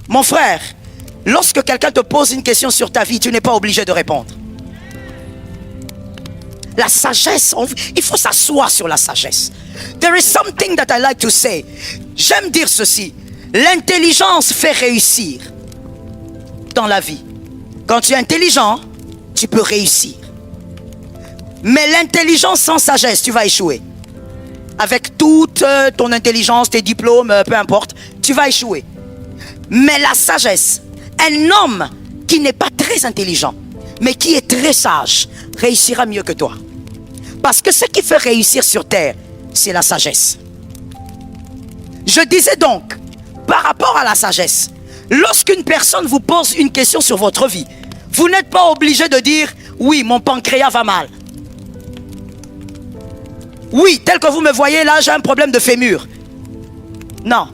Mon frère, lorsque quelqu'un te pose une question sur ta vie, tu n'es pas obligé de répondre. La sagesse, il faut s'asseoir sur la sagesse. There is something that I like to say. J'aime dire ceci. L'intelligence fait réussir dans la vie. Quand tu es intelligent, tu peux réussir. Mais l'intelligence sans sagesse, tu vas échouer. Avec toute ton intelligence, tes diplômes, peu importe, tu vas échouer. Mais la sagesse, un homme qui n'est pas très intelligent, mais qui est très sage, réussira mieux que toi. Parce que ce qui fait réussir sur terre, c'est la sagesse. Je disais donc, par rapport à la sagesse, lorsqu'une personne vous pose une question sur votre vie, vous n'êtes pas obligé de dire « Oui, mon pancréas va mal. » Oui, tel que vous me voyez là, j'ai un problème de fémur. Non.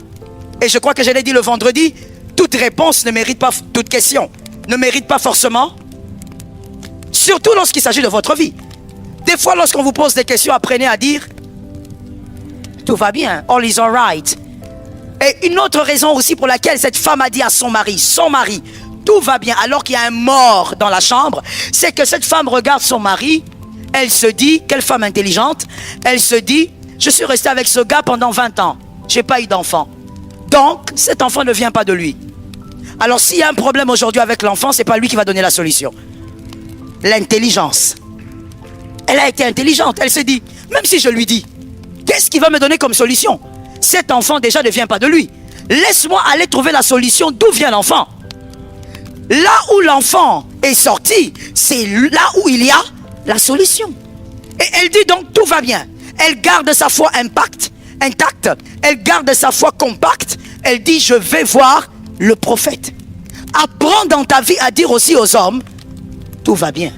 Et je crois que je l'ai dit le vendredi, toute réponse ne mérite pas, toute question ne mérite pas forcément. Surtout lorsqu'il s'agit de votre vie. Des fois, lorsqu'on vous pose des questions, apprenez à dire tout va bien, all is alright. Et une autre raison aussi pour laquelle cette femme a dit à son mari, tout va bien, alors qu'il y a un mort dans la chambre, c'est que cette femme regarde son mari, elle se dit, quelle femme intelligente, elle se dit, je suis restée avec ce gars pendant 20 ans, j'ai pas eu d'enfant. Donc, cet enfant ne vient pas de lui. Alors, s'il y a un problème aujourd'hui avec l'enfant, c'est pas lui qui va donner la solution. L'intelligence. Elle a été intelligente, elle s'est dit, même si je lui dis, qu'est-ce qu'il va me donner comme solution? Cet enfant déjà ne vient pas de lui. Laisse-moi aller trouver la solution d'où vient l'enfant. Là où l'enfant est sorti, c'est là où il y a la solution. Et elle dit donc tout va bien. Elle garde sa foi intacte. Elle garde sa foi compacte. Elle dit je vais voir le prophète. Apprends dans ta vie à dire aussi aux hommes tout va bien.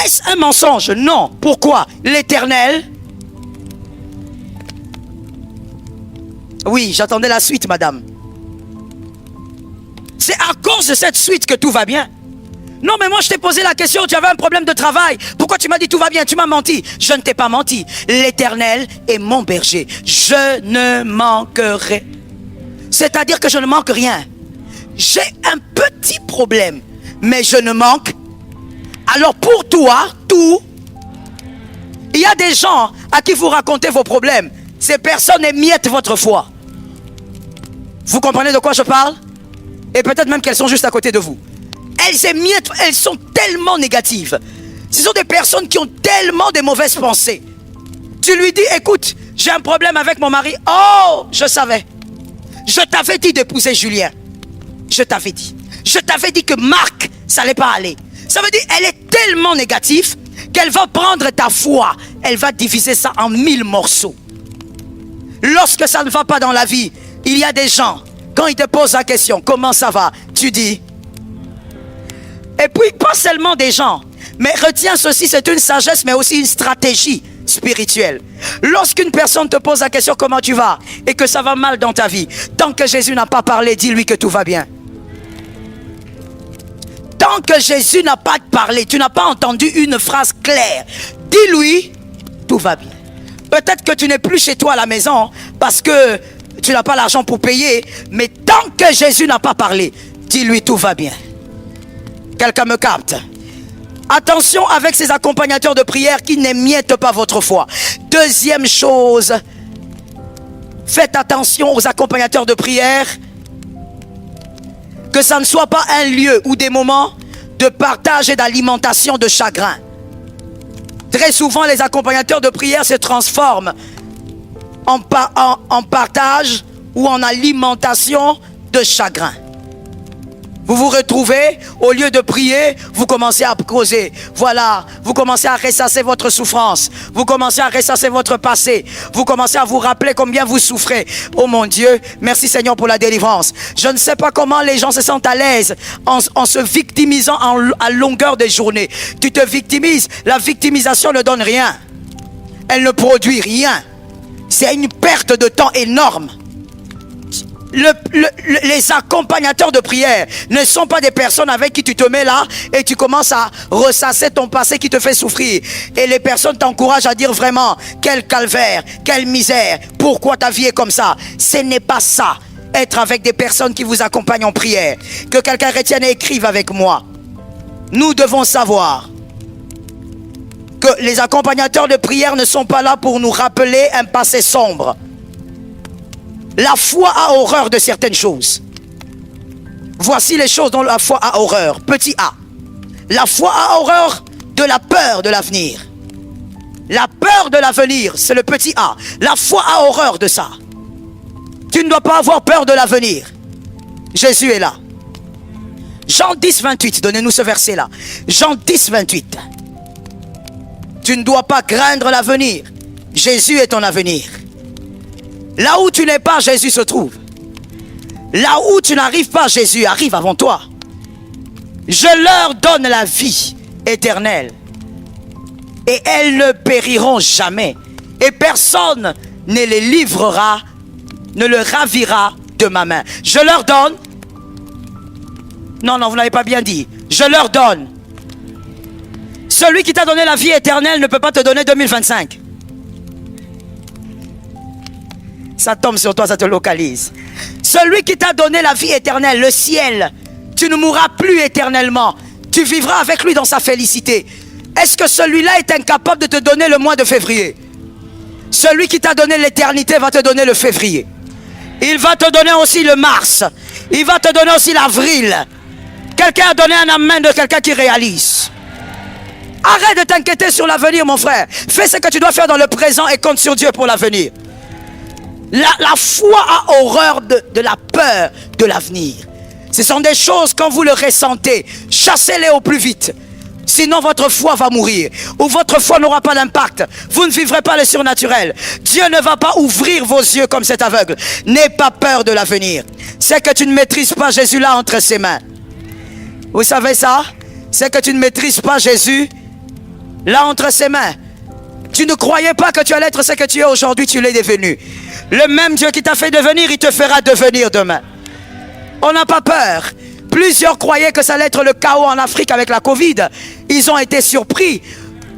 Est-ce un mensonge? Non. Pourquoi? L'Éternel. Oui, j'attendais la suite, madame. C'est à cause de cette suite que tout va bien. Non, mais moi, je t'ai posé la question, tu avais un problème de travail. Pourquoi tu m'as dit tout va bien? Tu m'as menti. Je ne t'ai pas menti. L'Éternel est mon berger. Je ne manquerai. C'est-à-dire que je ne manque rien. J'ai un petit problème, mais je ne manque. Alors pour toi, tout. Il y a des gens à qui vous racontez vos problèmes. Ces personnes émiettent votre foi. Vous comprenez de quoi je parle? Et peut-être même qu'elles sont juste à côté de vous. Elles émiettent, elles sont tellement négatives. Ce sont des personnes qui ont tellement de mauvaises pensées. Tu lui dis, écoute, j'ai un problème avec mon mari. Oh, je savais. Je t'avais dit d'épouser Julien. Je t'avais dit. Je t'avais dit que Marc, ça n'allait pas aller. Ça veut dire, elle est tellement négative qu'elle va prendre ta foi. Elle va diviser ça en 1000 morceaux. Lorsque ça ne va pas dans la vie, il y a des gens, quand ils te posent la question, comment ça va? Tu dis. Et puis, pas seulement des gens, mais retiens ceci, c'est une sagesse, mais aussi une stratégie spirituelle. Lorsqu'une personne te pose la question, comment tu vas? Et que ça va mal dans ta vie, tant que Jésus n'a pas parlé, dis-lui que tout va bien. Tant que Jésus n'a pas parlé, tu n'as pas entendu une phrase claire, dis-lui, tout va bien. Peut-être que tu n'es plus chez toi à la maison parce que tu n'as pas l'argent pour payer. Mais tant que Jésus n'a pas parlé, dis-lui tout va bien. Quelqu'un me capte? Attention avec ces accompagnateurs de prière qui n'émiettent pas votre foi. Deuxième chose, faites attention aux accompagnateurs de prière. Que ça ne soit pas un lieu ou des moments de partage et d'alimentation de chagrin. Très souvent, les accompagnateurs de prière se transforment en partage ou en alimentation de chagrin. Vous vous retrouvez, au lieu de prier, vous commencez à causer. Voilà, vous commencez à ressasser votre souffrance. Vous commencez à ressasser votre passé. Vous commencez à vous rappeler combien vous souffrez. Oh mon Dieu, merci Seigneur pour la délivrance. Je ne sais pas comment les gens se sentent à l'aise en se victimisant à longueur de journée. Tu te victimises. La victimisation ne donne rien. Elle ne produit rien. C'est une perte de temps énorme. Les accompagnateurs de prière ne sont pas des personnes avec qui tu te mets là et tu commences à ressasser ton passé qui te fait souffrir. Et les personnes t'encouragent à dire vraiment, quel calvaire, quelle misère, pourquoi ta vie est comme ça. Ce n'est pas ça. être avec des personnes qui vous accompagnent en prière. Que quelqu'un retienne et écrive avec moi. Nous devons savoir que les accompagnateurs de prière ne sont pas là pour nous rappeler un passé sombre. La foi a horreur de certaines choses. Voici les choses dont la foi a horreur. Petit a. La foi a horreur de la peur de l'avenir. La peur de l'avenir, c'est le petit a. La foi a horreur de ça. Tu ne dois pas avoir peur de l'avenir. Jésus est là. Jean 10, 28, donnez-nous ce verset-là. Jean 10, 28. Tu ne dois pas craindre l'avenir. Jésus est ton avenir. Là où tu n'es pas, Jésus se trouve. Là où tu n'arrives pas, Jésus arrive avant toi. Je leur donne la vie éternelle. Et elles ne périront jamais. Et personne ne les livrera, ne le ravira de ma main. Je leur donne. Non, vous n'avez pas bien dit. Je leur donne. Celui qui t'a donné la vie éternelle ne peut pas te donner 2025. Ça tombe sur toi, ça te localise. Celui qui t'a donné la vie éternelle, le ciel, tu ne mourras plus éternellement. Tu vivras avec lui dans sa félicité. Est-ce que celui-là est incapable de te donner le mois de février? Celui qui t'a donné l'éternité va te donner le février. Il va te donner aussi le mars. Il va te donner aussi l'avril. Quelqu'un a donné un amen de quelqu'un qui réalise. Arrête de t'inquiéter sur l'avenir, mon frère. Fais ce que tu dois faire dans le présent et compte sur Dieu pour l'avenir. La foi a horreur de la peur de l'avenir. Ce sont des choses, quand vous le ressentez, chassez-les au plus vite. Sinon votre foi va mourir. Ou votre foi n'aura pas d'impact. Vous ne vivrez pas le surnaturel. Dieu ne va pas ouvrir vos yeux comme cet aveugle. N'aie pas peur de l'avenir. C'est que tu ne maîtrises pas Jésus là entre ses mains. Vous savez ça? C'est que tu ne maîtrises pas Jésus là entre ses mains. Tu ne croyais pas que tu allais être ce que tu es aujourd'hui, tu l'es devenu. Le même Dieu qui t'a fait devenir, il te fera devenir demain. On n'a pas peur. Plusieurs croyaient que ça allait être le chaos en Afrique avec la Covid. Ils ont été surpris.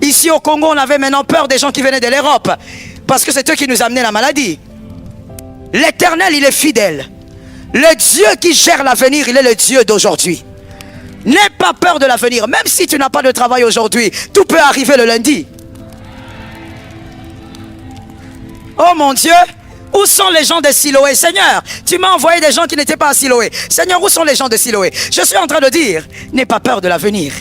Ici au Congo, on avait maintenant peur des gens qui venaient de l'Europe. Parce que c'est eux qui nous amenaient la maladie. L'Éternel, il est fidèle. Le Dieu qui gère l'avenir, il est le Dieu d'aujourd'hui. N'aie pas peur de l'avenir. Même si tu n'as pas de travail aujourd'hui, tout peut arriver le lundi. Oh mon Dieu, où sont les gens de Siloé? Seigneur, tu m'as envoyé des gens qui n'étaient pas à Siloé. Seigneur, où sont les gens de Siloé? Je suis en train de dire, n'aie pas peur de l'avenir.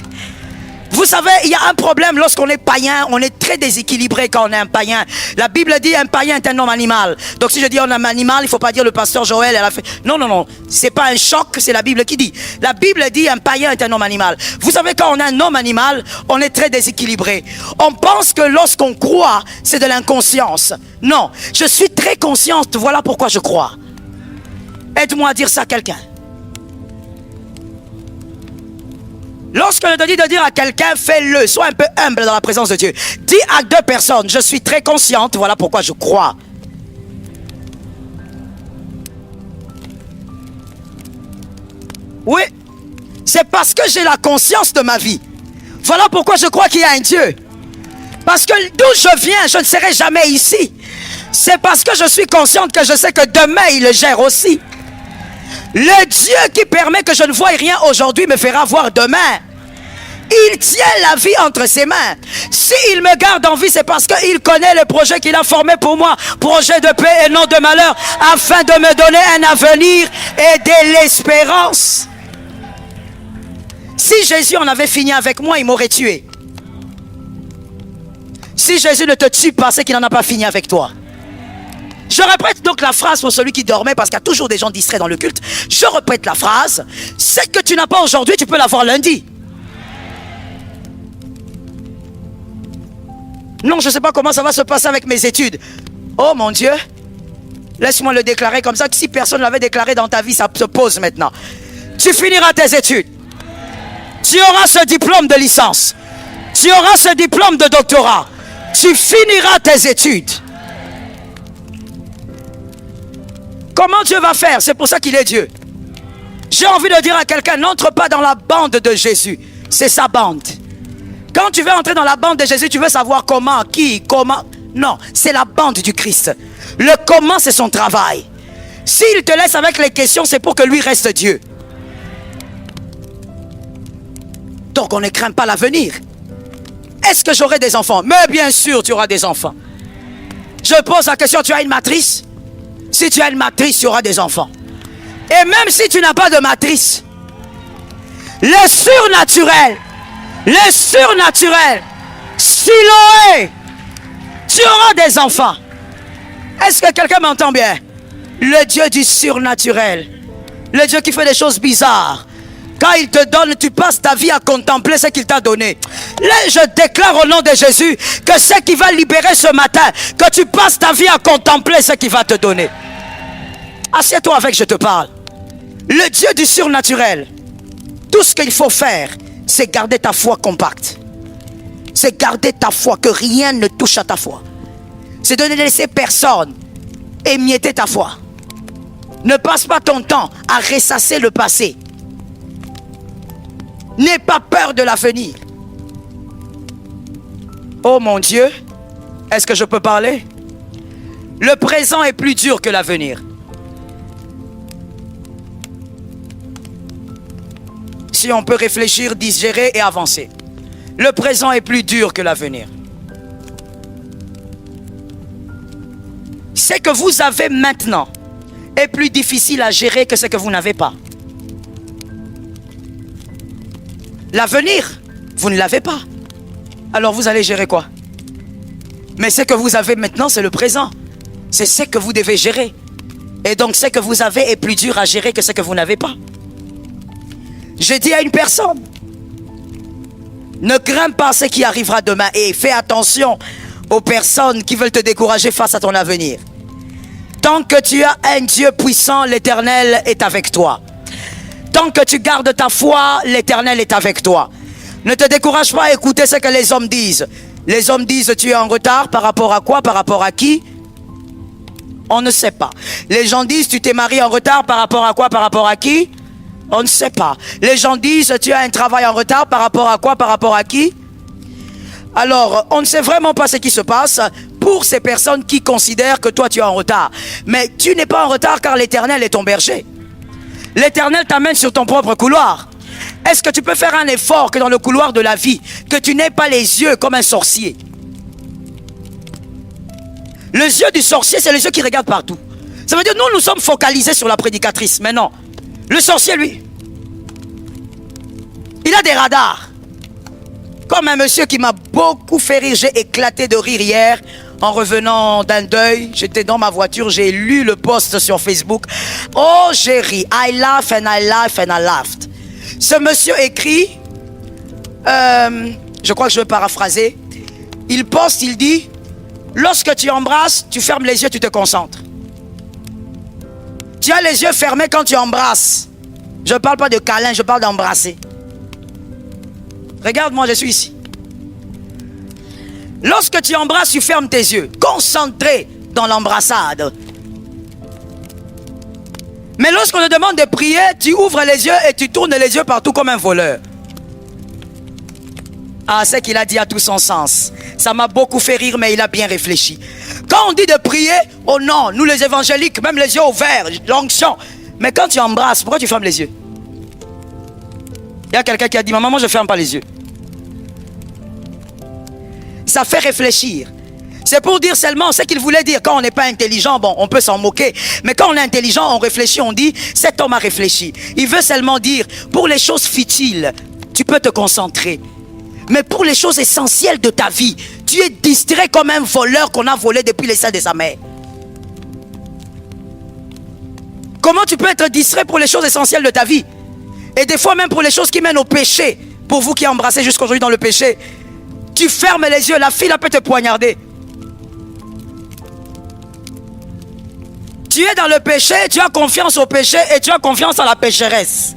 Vous savez, il y a un problème lorsqu'on est païen, on est très déséquilibré quand on est un païen. La Bible dit un païen est un homme animal. Donc si je dis un homme animal, il ne faut pas dire le pasteur Joël, elle a fait... Non, c'est pas un choc, c'est la Bible qui dit. La Bible dit un païen est un homme animal. Vous savez, quand on est un homme animal, on est très déséquilibré. On pense que lorsqu'on croit, c'est de l'inconscience. Non, je suis très consciente, voilà pourquoi je crois. Aide-moi à dire ça à quelqu'un. Lorsque je te dis de dire à quelqu'un, fais-le, sois un peu humble dans la présence de Dieu. Dis à deux personnes, je suis très consciente, voilà pourquoi je crois. Oui, c'est parce que j'ai la conscience de ma vie. Voilà pourquoi je crois qu'il y a un Dieu. Parce que d'où je viens, je ne serai jamais ici. C'est parce que je suis consciente que je sais que demain, il le gère aussi. Le Dieu qui permet que je ne voie rien aujourd'hui me fera voir demain. Il tient la vie entre ses mains. S'il me garde en vie, c'est parce qu'il connaît le projet qu'il a formé pour moi. Projet de paix et non de malheur, afin de me donner un avenir et de l'espérance. Si Jésus en avait fini avec moi, il m'aurait tué. Si Jésus ne te tue pas, c'est qu'il n'en a pas fini avec toi. Je répète donc la phrase pour celui qui dormait, parce qu'il y a toujours des gens distraits dans le culte. Je répète la phrase. Ce que tu n'as pas aujourd'hui, tu peux l'avoir lundi. Non, je ne sais pas comment ça va se passer avec mes études. Oh mon Dieu. Laisse-moi le déclarer comme ça, que si personne ne l'avait déclaré dans ta vie, ça se pose maintenant. Tu finiras tes études. Tu auras ce diplôme de licence. Tu auras ce diplôme de doctorat. Tu finiras tes études. Comment Dieu va faire? C'est pour ça qu'il est Dieu. J'ai envie de dire à quelqu'un, n'entre pas dans la bande de Jésus. C'est sa bande. Quand tu veux entrer dans la bande de Jésus, tu veux savoir comment, qui, comment. Non, c'est la bande du Christ. Le comment, c'est son travail. S'il te laisse avec les questions, c'est pour que lui reste Dieu. Donc on ne craint pas l'avenir. Est-ce que j'aurai des enfants? Mais bien sûr, tu auras des enfants. Je pose la question, tu as une matrice? Si tu as une matrice, tu auras des enfants. Et même si tu n'as pas de matrice, le surnaturel, Siloé, tu auras des enfants. Est-ce que quelqu'un m'entend bien? Le Dieu du surnaturel, le Dieu qui fait des choses bizarres. Quand il te donne, tu passes ta vie à contempler ce qu'il t'a donné. Là, je déclare au nom de Jésus que ce qui va libérer ce matin, que tu passes ta vie à contempler ce qu'il va te donner. Assieds-toi avec, je te parle. Le Dieu du surnaturel, tout ce qu'il faut faire, c'est garder ta foi compacte. C'est garder ta foi, que rien ne touche à ta foi. C'est de ne laisser personne émietter ta foi. Ne passe pas ton temps à ressasser le passé. N'aie pas peur de l'avenir. Oh mon Dieu, est-ce que je peux parler? Le présent est plus dur que l'avenir. Si on peut réfléchir, digérer et avancer. Le présent est plus dur que l'avenir. Ce que vous avez maintenant est plus difficile à gérer que ce que vous n'avez pas. L'avenir, vous ne l'avez pas. Alors vous allez gérer quoi? Mais ce que vous avez maintenant, c'est le présent. C'est ce que vous devez gérer. Et donc ce que vous avez est plus dur à gérer que ce que vous n'avez pas. J'ai dit à une personne, ne crains pas ce qui arrivera demain et fais attention aux personnes qui veulent te décourager face à ton avenir. Tant que tu as un Dieu puissant, l'Éternel est avec toi. Tant que tu gardes ta foi, l'Éternel est avec toi. Ne te décourage pas à écouter ce que les hommes disent. Les hommes disent, tu es en retard par rapport à quoi? Par rapport à qui? On ne sait pas. Les gens disent, tu t'es marié en retard par rapport à quoi? Par rapport à qui? On ne sait pas. Les gens disent, tu as un travail en retard par rapport à quoi? Par rapport à qui? Alors, on ne sait vraiment pas ce qui se passe pour ces personnes qui considèrent que toi tu es en retard. Mais tu n'es pas en retard car l'Éternel est ton berger. L'Éternel t'amène sur ton propre couloir. Est-ce que tu peux faire un effort que dans le couloir de la vie, que tu n'aies pas les yeux comme un sorcier? Les yeux du sorcier, c'est les yeux qui regardent partout. Ça veut dire, nous sommes focalisés sur la prédicatrice. Mais non, le sorcier, lui, il a des radars. Comme un monsieur qui m'a beaucoup fait rire. J'ai éclaté de rire hier en revenant d'un deuil. J'étais dans ma voiture, j'ai lu le post sur Facebook. Oh, j'ai ri. I laugh and I laugh and I laughed. Ce monsieur écrit, je crois que je vais paraphraser. Il poste, il dit, lorsque tu embrasses, tu fermes les yeux, tu te concentres. Tu as les yeux fermés quand tu embrasses. Je ne parle pas de câlin, je parle d'embrasser. Regarde-moi, je suis ici. Lorsque tu embrasses, tu fermes tes yeux, concentré dans l'embrassade. Mais lorsqu'on te demande de prier, tu ouvres les yeux et tu tournes les yeux partout comme un voleur. Ah, ce qu'il a dit a tout son sens. Ça m'a beaucoup fait rire, mais il a bien réfléchi. Quand on dit de prier, oh non, nous les évangéliques, même les yeux ouverts, l'onction. Mais quand tu embrasses, pourquoi tu fermes les yeux? Il y a quelqu'un qui a dit, maman, moi je ne ferme pas les yeux. Ça fait réfléchir. C'est pour dire seulement ce qu'il voulait dire. Quand on n'est pas intelligent, bon, on peut s'en moquer. Mais quand on est intelligent, on réfléchit, on dit, cet homme a réfléchi. Il veut seulement dire, pour les choses futiles, tu peux te concentrer. Mais pour les choses essentielles de ta vie, tu es distrait comme un voleur qu'on a volé depuis les seins de sa mère. Comment tu peux être distrait pour les choses essentielles de ta vie? Et des fois même pour les choses qui mènent au péché. Pour vous qui embrassez jusqu'aujourd'hui dans le péché, tu fermes les yeux, la fille peut te poignarder. Tu es dans le péché, tu as confiance au péché et tu as confiance à la pécheresse.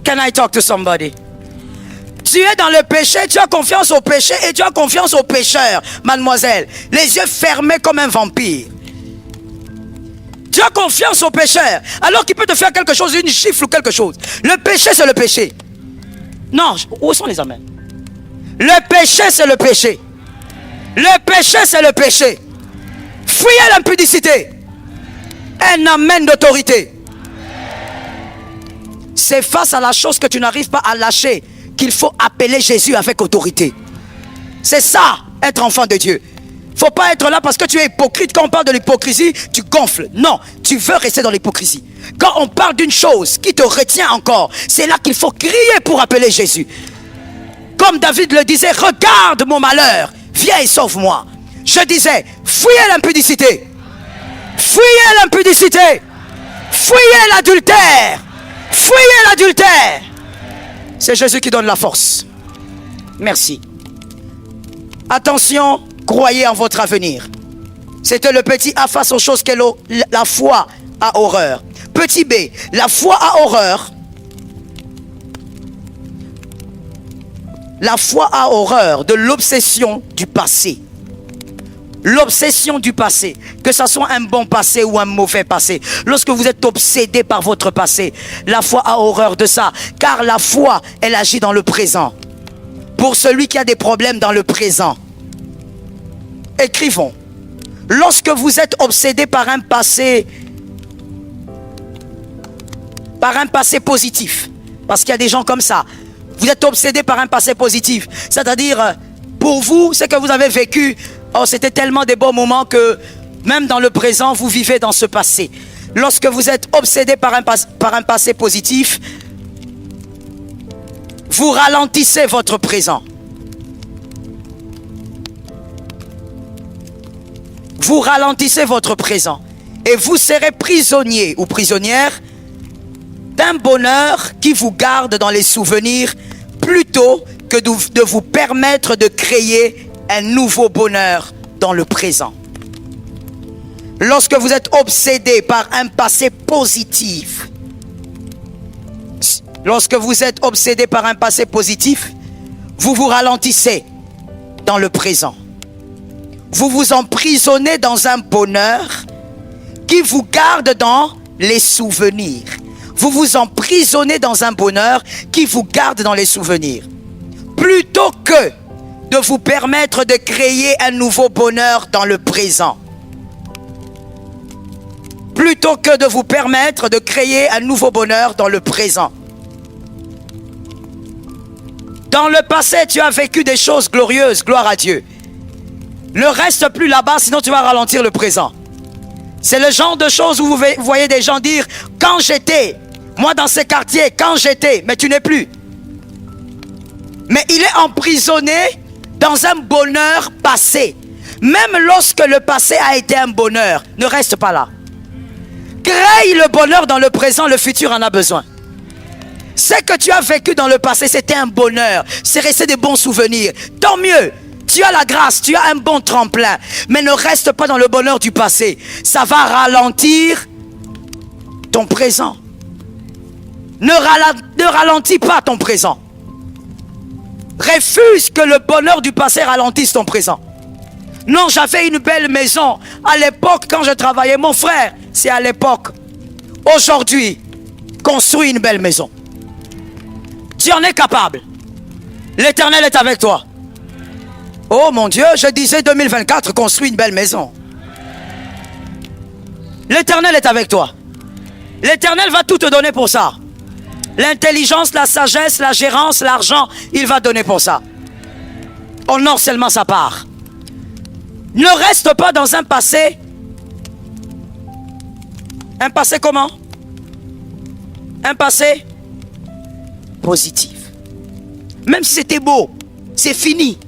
Can I talk to somebody? Tu es dans le péché, tu as confiance au péché et tu as confiance au pécheur, mademoiselle. Les yeux fermés comme un vampire. Tu as confiance au pécheur, alors qu'il peut te faire quelque chose, une gifle ou quelque chose. Le péché, c'est le péché. Non, où sont les amens? Le péché, c'est le péché. Le péché, c'est le péché. Fuyez l'impudicité. Un amen d'autorité. C'est face à la chose que tu n'arrives pas à lâcher qu'il faut appeler Jésus avec autorité. C'est ça, être enfant de Dieu. Faut pas être là parce que tu es hypocrite. Quand on parle de l'hypocrisie, tu gonfles. Non, tu veux rester dans l'hypocrisie. Quand on parle d'une chose qui te retient encore, c'est là qu'il faut crier pour appeler Jésus. Comme David le disait, regarde mon malheur, viens et sauve-moi. Je disais, fuyez l'impudicité. Fuyez l'impudicité. Fuyez l'adultère. Fuyez l'adultère. C'est Jésus qui donne la force. Merci. Attention, croyez en votre avenir. C'était le petit A face aux choses que la foi a horreur. Petit B, la foi a horreur. La foi a horreur de l'obsession du passé. L'obsession du passé, que ce soit un bon passé ou un mauvais passé. Lorsque vous êtes obsédé par votre passé, la foi a horreur de ça. Car la foi, elle agit dans le présent. Pour celui qui a des problèmes dans le présent. Écrivons. Lorsque vous êtes obsédé par un passé positif, parce qu'il y a des gens comme ça, vous êtes obsédé par un passé positif, c'est-à-dire pour vous, ce que vous avez vécu, oh, c'était tellement des bons moments que même dans le présent, vous vivez dans ce passé. Lorsque vous êtes obsédé par un passé positif, vous ralentissez votre présent. Vous ralentissez votre présent et vous serez prisonnier ou prisonnière d'un bonheur qui vous garde dans les souvenirs plutôt que de vous permettre de créer un nouveau bonheur dans le présent. Lorsque vous êtes obsédé par un passé positif, vous vous ralentissez dans le présent. Vous vous emprisonnez dans un bonheur qui vous garde dans les souvenirs. Vous vous emprisonnez dans un bonheur qui vous garde dans les souvenirs. Plutôt que de vous permettre de créer un nouveau bonheur dans le présent. Plutôt que de vous permettre de créer un nouveau bonheur dans le présent. Dans le passé, tu as vécu des choses glorieuses, gloire à Dieu. Ne reste plus là-bas, sinon tu vas ralentir le présent. C'est le genre de choses où vous voyez des gens dire « Quand j'étais, moi dans ces quartiers, quand j'étais », mais tu n'es plus. Mais il est emprisonné dans un bonheur passé. Même lorsque le passé a été un bonheur, ne reste pas là. Crée le bonheur dans le présent, le futur en a besoin. Ce que tu as vécu dans le passé, c'était un bonheur. C'est resté des bons souvenirs. Tant mieux. Tu as la grâce, tu as un bon tremplin. Mais ne reste pas dans le bonheur du passé. Ça va ralentir ton présent. Ne ralentis pas ton présent. Refuse que le bonheur du passé ralentisse ton présent. Non, j'avais une belle maison. À l'époque, quand je travaillais, mon frère, c'est à l'époque. Aujourd'hui, construis une belle maison. Tu en es capable. L'Éternel est avec toi. Oh mon Dieu, je disais 2024, construis une belle maison. L'Éternel est avec toi. L'Éternel va tout te donner pour ça. L'intelligence, la sagesse, la gérance, l'argent, il va donner pour ça. Honore seulement sa part. Ne reste pas dans un passé. Un passé comment? Un passé positif. Même si c'était beau, c'est fini.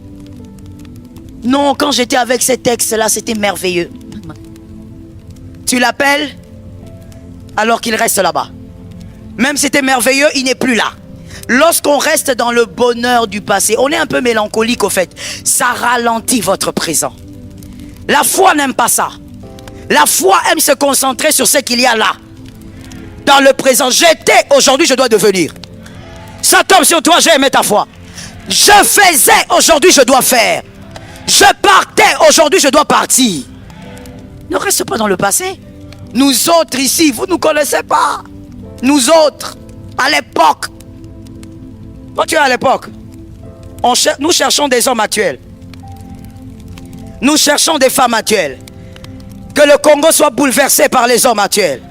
Non, quand j'étais avec ces textes-là, c'était merveilleux. Tu l'appelles alors qu'il reste là-bas. Même si c'était merveilleux, il n'est plus là. Lorsqu'on reste dans le bonheur du passé, on est un peu mélancolique au fait. Ça ralentit votre présent. La foi n'aime pas ça. La foi aime se concentrer sur ce qu'il y a là. Dans le présent, j'étais, aujourd'hui je dois devenir. Ça tombe sur toi, j'ai aimé ta foi. Je faisais, aujourd'hui je dois faire. Je partais, aujourd'hui je dois partir. Ne reste pas dans le passé. Nous autres ici, vous ne nous connaissez pas. Nous autres, à l'époque. Quand tu es à l'époque, nous cherchons des hommes actuels. Nous cherchons des femmes actuelles. Que le Congo soit bouleversé par les hommes actuels.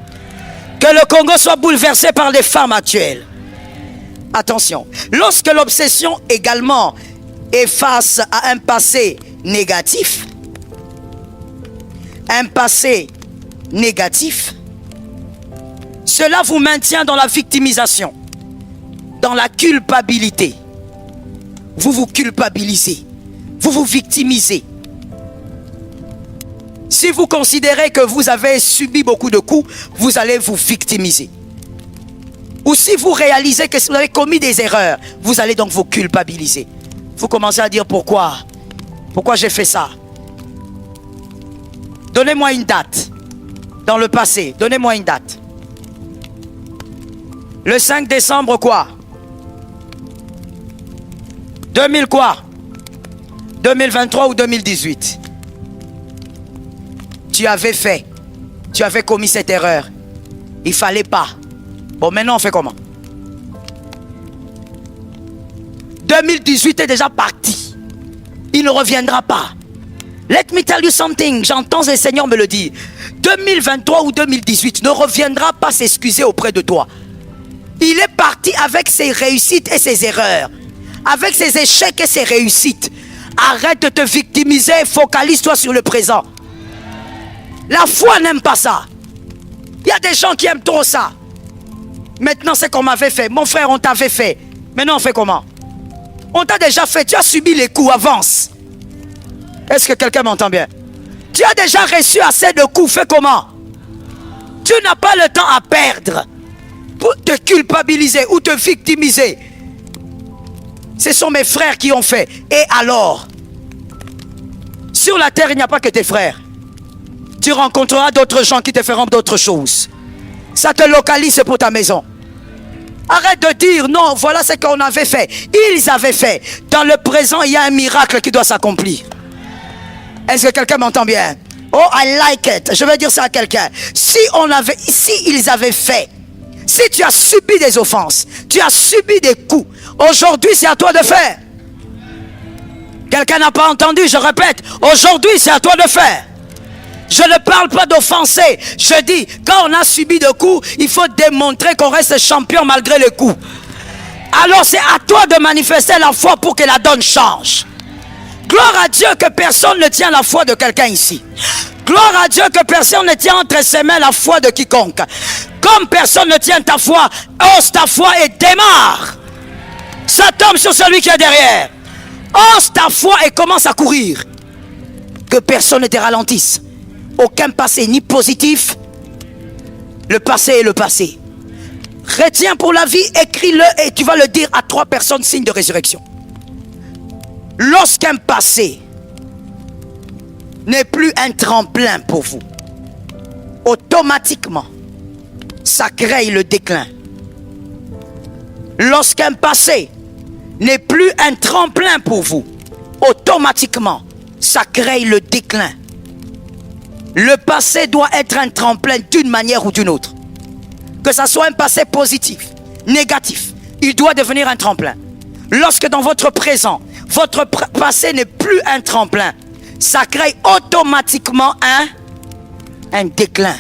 Que le Congo soit bouleversé par les femmes actuelles. Attention, lorsque l'obsession également est face à un passé négatif, cela vous maintient dans la victimisation, dans la culpabilité. Vous vous culpabilisez, vous vous victimisez. Si vous considérez que vous avez subi beaucoup de coups, vous allez vous victimiser. Ou si vous réalisez que vous avez commis des erreurs, vous allez donc vous culpabiliser. Vous commencez à dire pourquoi j'ai fait ça. Donnez-moi une date. Dans le passé, donnez-moi une date. Le 5 décembre quoi? 2000 quoi? 2023 ou 2018? Tu avais commis cette erreur. Il fallait pas. Bon, maintenant on fait comment? 2018 est déjà parti. Il ne reviendra pas. Let me tell you something. J'entends le Seigneur me le dire. 2023 ou 2018 ne reviendra pas s'excuser auprès de toi. Il est parti avec ses réussites et ses erreurs. Avec ses échecs et ses réussites. Arrête de te victimiser. Focalise-toi sur le présent. La foi n'aime pas ça. Il y a des gens qui aiment trop ça. Maintenant, c'est qu'on m'avait fait. Mon frère, on t'avait fait. Maintenant, on fait comment? On t'a déjà fait. Tu as subi les coups. Avance. Est-ce que quelqu'un m'entend bien? Tu as déjà reçu assez de coups. Fais comment? Tu n'as pas le temps à perdre pour te culpabiliser ou te victimiser. Ce sont mes frères qui ont fait. Et alors? Sur la terre, il n'y a pas que tes frères. Tu rencontreras d'autres gens qui te feront d'autres choses. Ça te localise pour ta maison. Arrête de dire non, voilà ce qu'on avait fait. Ils avaient fait. Dans le présent, il y a un miracle qui doit s'accomplir. Est-ce que quelqu'un m'entend bien? Oh, I like it. Je vais dire ça à quelqu'un. Si ils avaient fait, si tu as subi des offenses, tu as subi des coups, aujourd'hui c'est à toi de faire. Quelqu'un n'a pas entendu, je répète. Aujourd'hui c'est à toi de faire. Je ne parle pas d'offenser. Je dis, quand on a subi de coups, il faut démontrer qu'on reste champion malgré les coups. Alors c'est à toi de manifester la foi pour que la donne change. Gloire à Dieu que personne ne tient la foi de quelqu'un ici. Gloire à Dieu que personne ne tient entre ses mains la foi de quiconque. Comme personne ne tient ta foi, ose ta foi et démarre. Ça tombe sur celui qui est derrière. Ose ta foi et commence à courir. Que personne ne te ralentisse. Aucun passé, ni positif. Le passé est le passé. Retiens pour la vie, écris-le et tu vas le dire à 3 personnes, signe de résurrection. Lorsqu'un passé n'est plus un tremplin pour vous, automatiquement, ça crée le déclin. Lorsqu'un passé n'est plus un tremplin pour vous, automatiquement, ça crée le déclin. Le passé doit être un tremplin d'une manière ou d'une autre. Que ça soit un passé positif, négatif, il doit devenir un tremplin. Lorsque dans votre présent, votre passé n'est plus un tremplin, ça crée automatiquement un déclin.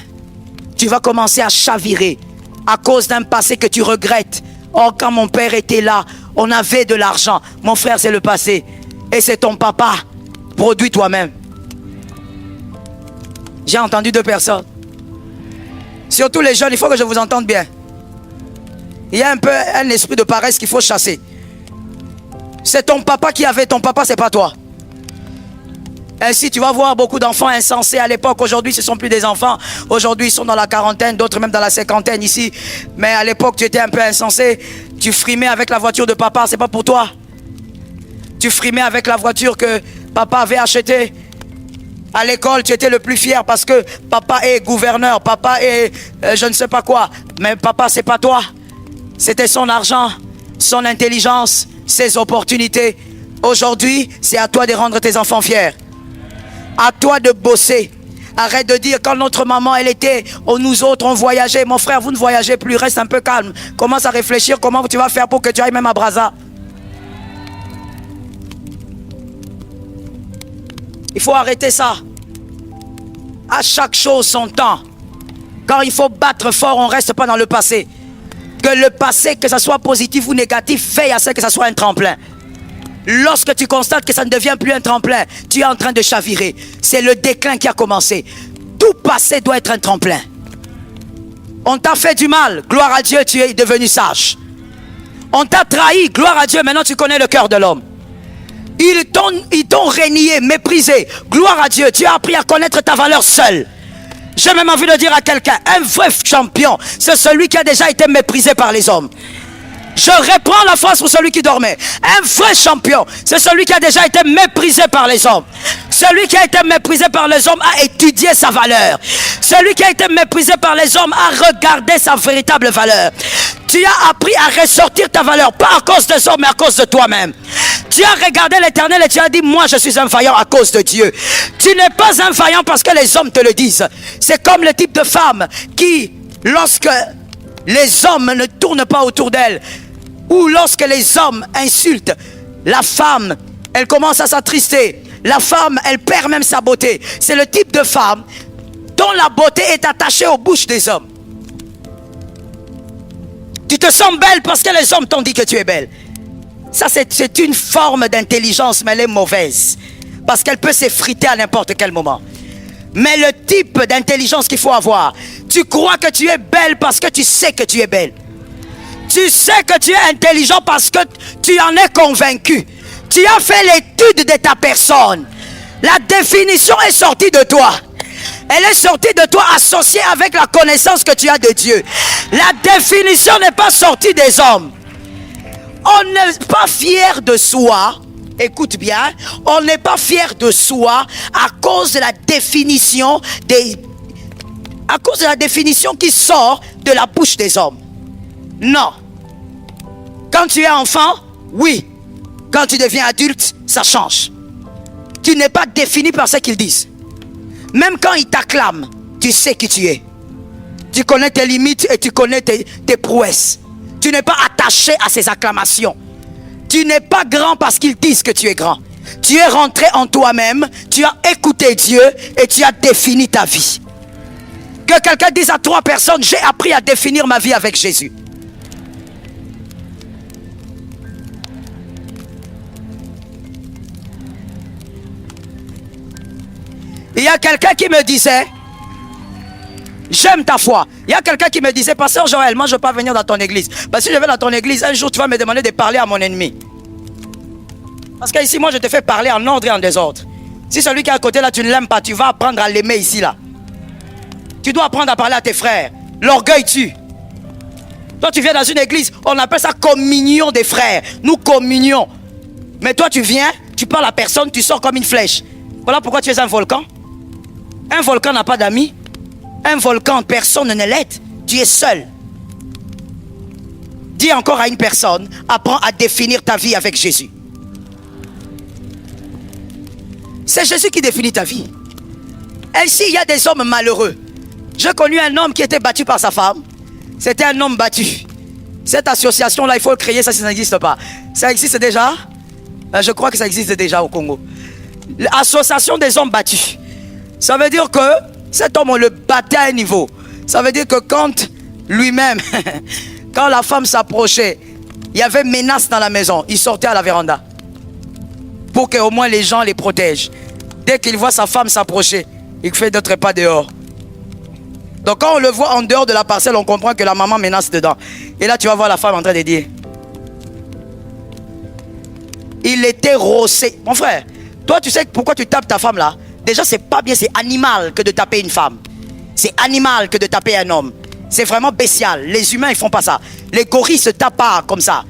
Tu vas commencer à chavirer à cause d'un passé que tu regrettes. Oh, quand mon père était là, on avait de l'argent. Mon frère, c'est le passé. Et c'est ton papa. Produis toi-même. J'ai entendu 2 personnes. Surtout les jeunes, il faut que je vous entende bien. Il y a un peu un esprit de paresse qu'il faut chasser. C'est ton papa qui avait, ton papa c'est pas toi. Ainsi tu vas voir beaucoup d'enfants insensés à l'époque. Aujourd'hui ce ne sont plus des enfants. Aujourd'hui ils sont dans la quarantaine, d'autres même dans la cinquantaine ici. Mais à l'époque tu étais un peu insensé. Tu frimais avec la voiture de papa, c'est pas pour toi. Tu frimais avec la voiture que papa avait achetée. À l'école, tu étais le plus fier parce que papa est gouverneur, papa est je ne sais pas quoi. Mais papa, c'est pas toi. C'était son argent, son intelligence, ses opportunités. Aujourd'hui, c'est à toi de rendre tes enfants fiers. À toi de bosser. Arrête de dire quand notre maman, elle était, nous autres, on voyageait. Mon frère, vous ne voyagez plus, reste un peu calme. Commence à réfléchir comment tu vas faire pour que tu ailles même à Brazza. Il faut arrêter ça. À chaque chose son temps. Quand il faut battre fort, on ne reste pas dans le passé. Que le passé, que ce soit positif ou négatif, veille à ce que ce soit un tremplin. Lorsque tu constates que ça ne devient plus un tremplin, tu es en train de chavirer. C'est le déclin qui a commencé. Tout passé doit être un tremplin. On t'a fait du mal, gloire à Dieu, tu es devenu sage. On t'a trahi, gloire à Dieu, maintenant tu connais le cœur de l'homme. Ils t'ont renié, méprisé, gloire à Dieu, tu as appris à connaître ta valeur seul. J'ai même envie de dire à quelqu'un, un vrai champion, c'est celui qui a déjà été méprisé par les hommes. Je reprends la phrase pour celui qui dormait. Un vrai champion, c'est celui qui a déjà été méprisé par les hommes. Celui qui a été méprisé par les hommes a étudié sa valeur. Celui qui a été méprisé par les hommes a regardé sa véritable valeur. Tu as appris à ressortir ta valeur, pas à cause des hommes, mais à cause de toi-même. Tu as regardé l'Éternel et tu as dit, moi je suis un vaillant à cause de Dieu. Tu n'es pas un vaillant parce que les hommes te le disent. C'est comme le type de femme qui, lorsque les hommes ne tournent pas autour d'elle, ou lorsque les hommes insultent, la femme, elle commence à s'attrister. La femme, elle perd même sa beauté. C'est le type de femme dont la beauté est attachée aux bouches des hommes. Tu te sens belle parce que les hommes t'ont dit que tu es belle. Ça, c'est une forme d'intelligence, mais elle est mauvaise. Parce qu'elle peut s'effriter à n'importe quel moment. Mais le type d'intelligence qu'il faut avoir, tu crois que tu es belle parce que tu sais que tu es belle. Tu sais que tu es intelligent parce que tu en es convaincu. Tu as fait l'étude de ta personne. La définition est sortie de toi. Elle est sortie de toi associée avec la connaissance que tu as de Dieu. La définition n'est pas sortie des hommes. On n'est pas fier de soi. Écoute bien. On n'est pas fier de soi à cause de la définition qui sort de la bouche des hommes. Non. Quand tu es enfant, oui. Quand tu deviens adulte, ça change. Tu n'es pas défini par ce qu'ils disent. Même quand ils t'acclament, tu sais qui tu es. Tu connais tes limites et tu connais tes prouesses. Tu n'es pas attaché à ces acclamations. Tu n'es pas grand parce qu'ils disent que tu es grand. Tu es rentré en toi-même, tu as écouté Dieu et tu as défini ta vie. Que quelqu'un dise à 3 personnes, j'ai appris à définir ma vie avec Jésus. Il y a quelqu'un qui me disait, j'aime ta foi. Il y a quelqu'un qui me disait, pasteur Joël, moi je ne veux pas venir dans ton église. Parce que si je vais dans ton église, un jour tu vas me demander de parler à mon ennemi. Parce qu'ici, moi je te fais parler en ordre et en désordre. Si celui qui est à côté là, tu ne l'aimes pas, tu vas apprendre à l'aimer ici là. Tu dois apprendre à parler à tes frères. L'orgueil tue. Toi tu viens dans une église, on appelle ça communion des frères. Nous communions. Mais toi tu viens, tu parles à personne, tu sors comme une flèche. Voilà pourquoi tu es un volcan. Un volcan n'a pas d'amis. Un volcan, personne ne l'aide. Tu es seul. Dis encore à une personne, apprends à définir ta vie avec Jésus. C'est Jésus qui définit ta vie. Ainsi, il y a des hommes malheureux. J'ai connu un homme qui était battu par sa femme. C'était un homme battu. Cette association-là, il faut le créer, ça n'existe pas. Ça existe déjà? Je crois que ça existe déjà au Congo. L'association des hommes battus. Ça veut dire que cet homme, on le battait à un niveau. Ça veut dire que quand lui-même, quand la femme s'approchait, il y avait menace dans la maison. Il sortait à la véranda. Pour qu'au moins les gens les protègent. Dès qu'il voit sa femme s'approcher, il fait d'autres pas dehors. Donc quand on le voit en dehors de la parcelle, on comprend que la maman menace dedans. Et là tu vas voir la femme en train de dire. Il était rossé. Mon frère, toi tu sais pourquoi tu tapes ta femme là? Déjà c'est pas bien, c'est animal que de taper une femme. C'est animal que de taper un homme. C'est vraiment bestial. Les humains ils font pas ça. Les gorilles se tapent pas comme ça.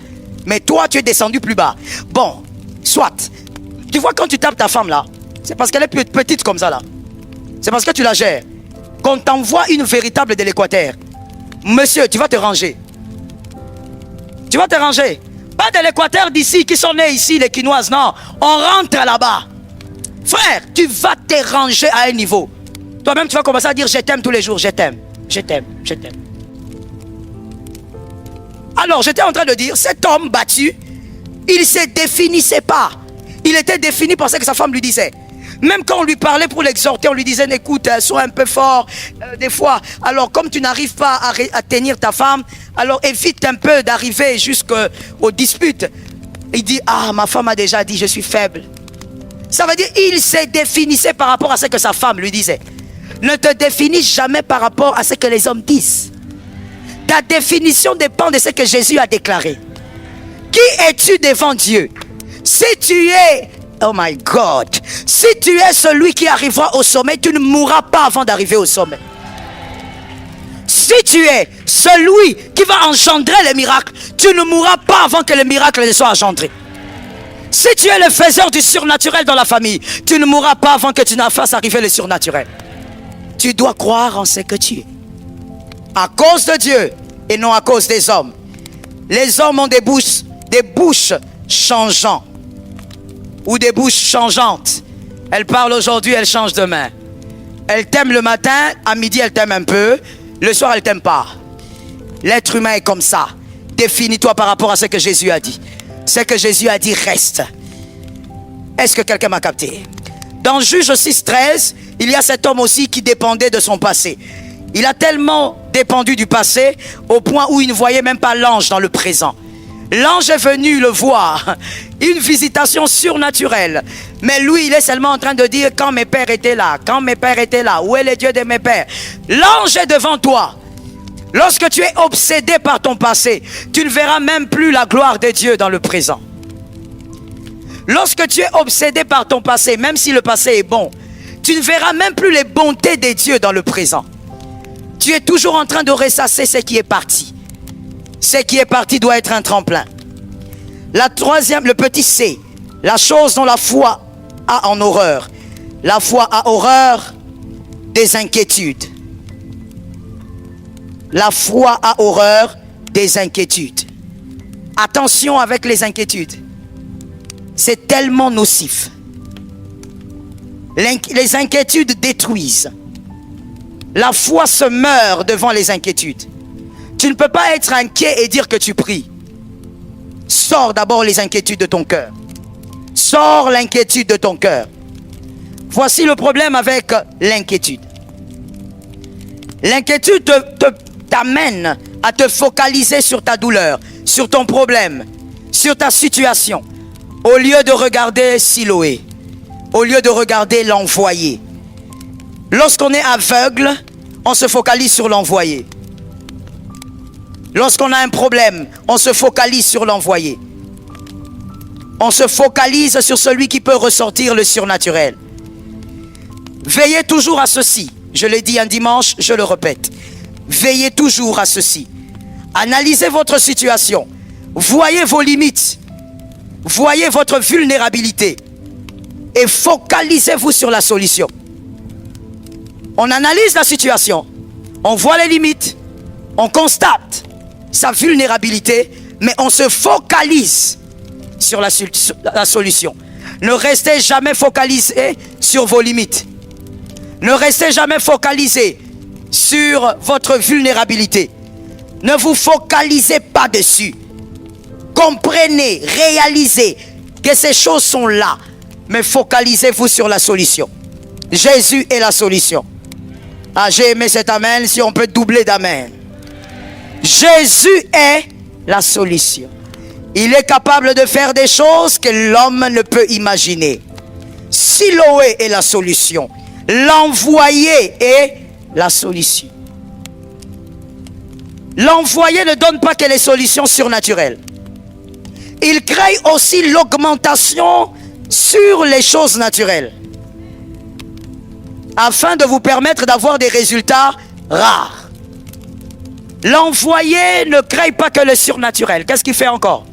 Mais toi tu es descendu plus bas. Bon, soit. Tu vois quand tu tapes ta femme là, c'est parce qu'elle est petite comme ça là. C'est parce que tu la gères. Qu'on t'envoie une véritable de l'Équateur. Monsieur, tu vas te ranger. Tu vas te ranger. Pas de l'Équateur d'ici, qui sont nés ici, les Quinoises, non. On rentre là-bas. Frère, tu vas te ranger à un niveau. Toi-même, tu vas commencer à dire, je t'aime tous les jours, je t'aime, je t'aime, je t'aime. Alors, j'étais en train de dire, cet homme battu, il ne se définissait pas. Il était défini par ce que sa femme lui disait. Même quand on lui parlait pour l'exhorter, on lui disait, écoute, sois un peu fort des fois. Alors comme tu n'arrives pas à tenir ta femme, alors évite un peu d'arriver jusqu'aux disputes. Il dit, ah, ma femme a déjà dit, je suis faible. Ça veut dire, il se définissait par rapport à ce que sa femme lui disait. Ne te définis jamais par rapport à ce que les hommes disent. Ta définition dépend de ce que Jésus a déclaré. Qui es-tu devant Dieu? Si tu es, oh my God, si tu es celui qui arrivera au sommet, tu ne mourras pas avant d'arriver au sommet. Si tu es celui qui va engendrer les miracles, tu ne mourras pas avant que le miracle ne soit engendré. Si tu es le faiseur du surnaturel dans la famille, tu ne mourras pas avant que tu n'en fasses arriver le surnaturel. Tu dois croire en ce que tu es. À cause de Dieu et non à cause des hommes. Les hommes ont des bouches changeantes ou des bouches changeantes. Elles parlent aujourd'hui, elles changent demain. Elles t'aiment le matin, à midi elles t'aiment un peu, le soir elles t'aiment pas. L'être humain est comme ça. Définis-toi par rapport à ce que Jésus a dit. Ce que Jésus a dit reste. Est-ce que quelqu'un m'a capté? Dans Juge 6:13, il y a cet homme aussi qui dépendait de son passé. Il a tellement dépendu du passé au point où il ne voyait même pas l'ange dans le présent. L'ange est venu le voir, une visitation surnaturelle. Mais lui, il est seulement en train de dire, quand mes pères étaient là, où est le Dieu de mes pères? L'ange est devant toi. Lorsque tu es obsédé par ton passé, tu ne verras même plus la gloire de Dieu dans le présent. Lorsque tu es obsédé par ton passé, même si le passé est bon, tu ne verras même plus les bontés de Dieu dans le présent. Tu es toujours en train de ressasser ce qui est parti. Ce qui est parti doit être un tremplin. La troisième, le petit C, la chose dont la foi a en horreur. La foi a horreur des inquiétudes. La foi a horreur des inquiétudes. Attention avec les inquiétudes. C'est tellement nocif. Les inquiétudes détruisent. La foi se meurt devant les inquiétudes. Tu ne peux pas être inquiet et dire que tu pries. Sors d'abord les inquiétudes de ton cœur. Sors l'inquiétude de ton cœur. Voici le problème avec l'inquiétude. L'inquiétude t'amène à te focaliser sur ta douleur, sur ton problème, sur ta situation, au lieu de regarder Siloé, au lieu de regarder l'envoyé. Lorsqu'on est aveugle, on se focalise sur l'envoyé. Lorsqu'on a un problème, on se focalise sur l'envoyé. On se focalise sur celui qui peut ressortir le surnaturel. Veillez toujours à ceci. Je l'ai dit un dimanche, je le répète. Veillez toujours à ceci. Analysez votre situation. Voyez vos limites. Voyez votre vulnérabilité. Et focalisez-vous sur la solution. On analyse la situation. On voit les limites. On constate sa vulnérabilité. Mais on se focalise sur la solution. Ne restez jamais focalisé sur vos limites. Ne restez jamais focalisé sur votre vulnérabilité. Ne vous focalisez pas dessus. Comprenez, réalisez que ces choses sont là. Mais focalisez-vous sur la solution. Jésus est la solution. Ah, j'ai aimé cet amen. Si on peut doubler d'amen. Jésus est la solution. Il est capable de faire des choses que l'homme ne peut imaginer. Siloé est la solution. L'envoyé est la solution. L'envoyé ne donne pas que les solutions surnaturelles. Il crée aussi l'augmentation sur les choses naturelles, afin de vous permettre d'avoir des résultats rares. L'envoyé ne crée pas que le surnaturel. Qu'est-ce qu'il fait encore?